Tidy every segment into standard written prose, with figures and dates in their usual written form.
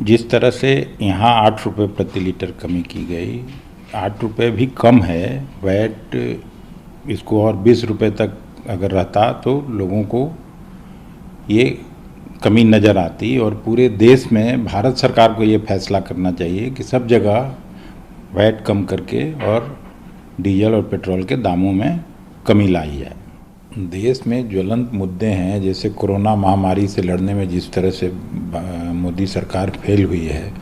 जिस तरह से यहाँ 8 रुपये प्रति लीटर कमी की गई, 8 रुपये भी कम है। वैट इसको और 20 रुपये तक अगर रहता तो लोगों को ये कमी नज़र आती। और पूरे देश में भारत सरकार को ये फैसला करना चाहिए कि सब जगह वैट कम करके और डीजल और पेट्रोल के दामों में कमी लाई जाए। देश में ज्वलंत मुद्दे हैं, जैसे कोरोना महामारी से लड़ने में जिस तरह से मोदी सरकार फेल हुई है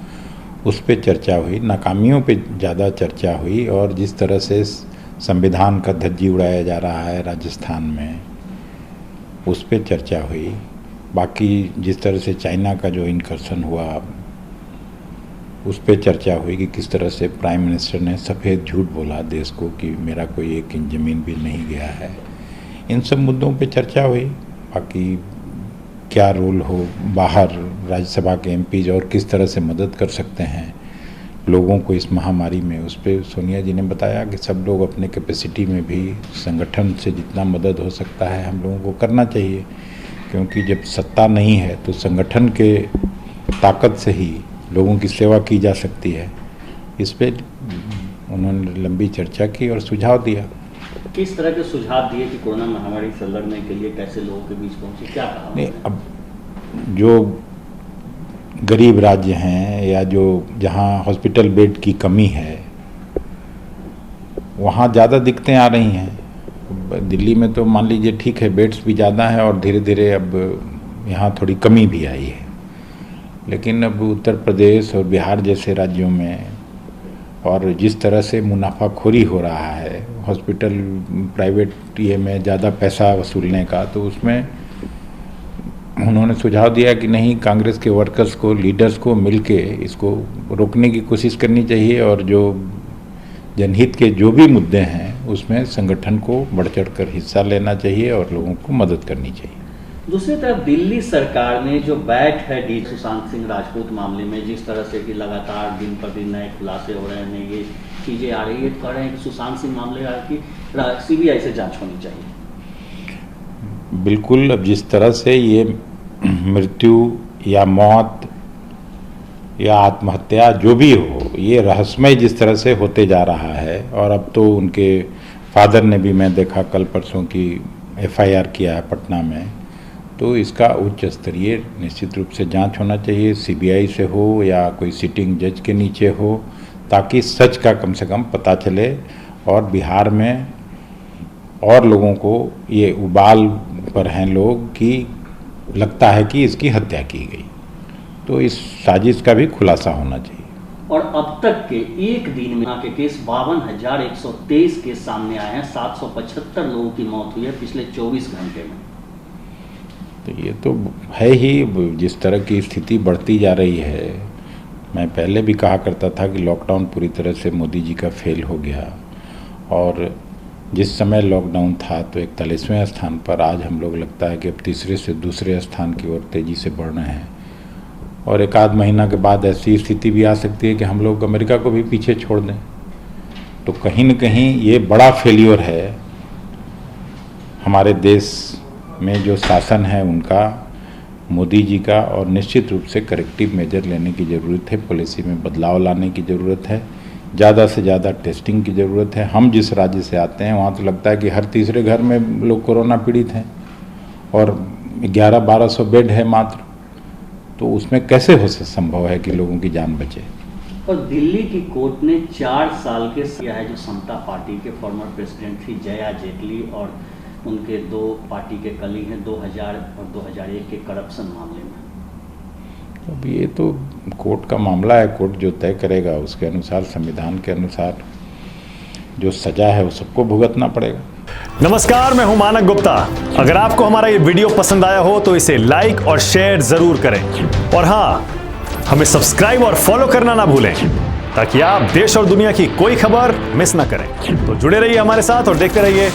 उस पे चर्चा हुई, नाकामियों पे ज़्यादा चर्चा हुई, और जिस तरह से संविधान का धज्जी उड़ाया जा रहा है राजस्थान में उस पे चर्चा हुई। बाकी जिस तरह से चाइना का जो इनकर्शन हुआ उस पे चर्चा हुई कि किस तरह से प्राइम मिनिस्टर ने सफ़ेद झूठ बोला देश को कि मेरा कोई 1 इंच ज़मीन भी नहीं गया है। इन सब मुद्दों पे चर्चा हुई। बाकी क्या रोल हो बाहर राज्यसभा के एमपीज और किस तरह से मदद कर सकते हैं लोगों को इस महामारी में, उस पर सोनिया जी ने बताया कि सब लोग अपने कैपेसिटी में भी संगठन से जितना मदद हो सकता है हम लोगों को करना चाहिए, क्योंकि जब सत्ता नहीं है तो संगठन के ताकत से ही लोगों की सेवा की जा सकती है। इस पे उन्होंने लंबी चर्चा की और सुझाव दिया। किस तरह के सुझाव दिए कि कोरोना महामारी से लड़ने के लिए कैसे लोगों के बीच पहुंचे, क्या कहा? नहीं, अब जो गरीब राज्य हैं या जो जहां हॉस्पिटल बेड की कमी है वहां ज़्यादा दिक्कतें आ रही हैं। दिल्ली में तो मान लीजिए ठीक है, बेड्स भी ज़्यादा है और धीरे धीरे अब यहाँ थोड़ी कमी भी आई है, लेकिन अब उत्तर प्रदेश और बिहार जैसे राज्यों में और जिस तरह से मुनाफाखोरी हो रहा है हॉस्पिटल प्राइवेट ये में ज़्यादा पैसा वसूलने का, तो उसमें उन्होंने सुझाव दिया कि नहीं, कांग्रेस के वर्कर्स को, लीडर्स को मिलके इसको रोकने की कोशिश करनी चाहिए और जो जनहित के जो भी मुद्दे हैं उसमें संगठन को बढ़ चढ़ कर हिस्सा लेना चाहिए और लोगों को मदद करनी चाहिए। दूसरी तरफ दिल्ली सरकार ने जो बैठ है डी सुशांत सिंह राजपूत मामले में, जिस तरह से कि लगातार दिन पर दिन नए खुलासे हो रहे हैं, ये चीज़ें आ रही है, कह रहे हैं कि सुशांत सिंह मामले की सीबीआई से जांच होनी चाहिए। बिल्कुल, अब जिस तरह से ये मृत्यु या मौत या आत्महत्या जो भी हो, ये रहस्यमय जिस तरह से होते जा रहा है, और अब तो उनके फादर ने भी, मैं देखा कल परसों की एफआईआर किया है पटना में, तो इसका उच्च स्तरीय निश्चित रूप से जांच होना चाहिए, सीबीआई से हो या कोई सिटिंग जज के नीचे हो, ताकि सच का कम से कम पता चले और बिहार में और लोगों को ये उबाल पर हैं लोग कि लगता है कि इसकी हत्या की गई, तो इस साजिश का भी खुलासा होना चाहिए। और अब तक के एक दिन में के केस 52,123 केस सामने आए हैं, 775 लोगों की मौत हुई है पिछले 24 घंटे में। तो ये तो है ही, जिस तरह की स्थिति बढ़ती जा रही है। मैं पहले भी कहा करता था कि लॉकडाउन पूरी तरह से मोदी जी का फेल हो गया, और जिस समय लॉकडाउन था तो 41वें स्थान पर, आज हम लोग लगता है कि अब तीसरे से दूसरे स्थान की ओर तेज़ी से बढ़ रहे हैं, और एक आध महीना के बाद ऐसी स्थिति भी आ सकती है कि हम लोग अमेरिका को भी पीछे छोड़ दें। तो कहीं न कहीं ये बड़ा फेलियर है हमारे देश में जो शासन है उनका, मोदी जी का, और निश्चित रूप से करेक्टिव मेजर लेने की ज़रूरत है, पॉलिसी में बदलाव लाने की ज़रूरत है, ज़्यादा से ज़्यादा टेस्टिंग की ज़रूरत है। हम जिस राज्य से आते हैं वहाँ तो लगता है कि हर तीसरे घर में लोग कोरोना पीड़ित हैं और 1100-1200 बेड है मात्र, तो उसमें कैसे हो संभव है कि लोगों की जान बचे। और दिल्ली की कोर्ट ने 4 साल के किया है जो समता पार्टी के फॉर्मर प्रेसिडेंट थी जया जेटली और उनके 2 पार्टी के कलीग हैं 2000 और 2001 के करप्शन मामले में। अब ये तो कोर्ट का मामला है, कोर्ट जो तय करेगा उसके अनुसार, संविधान के अनुसार जो सजा है वो सबको भुगतना पड़ेगा। नमस्कार, मैं हूं मानक गुप्ता। अगर आपको हमारा ये वीडियो पसंद आया हो तो इसे लाइक और शेयर जरूर करें, और हाँ, हमें सब्सक्राइब और फॉलो करना ना भूलें ताकि आप देश और दुनिया की कोई खबर मिस ना करें। तो जुड़े रहिए हमारे साथ और देखते रहिए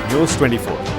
न्यूज़ 24।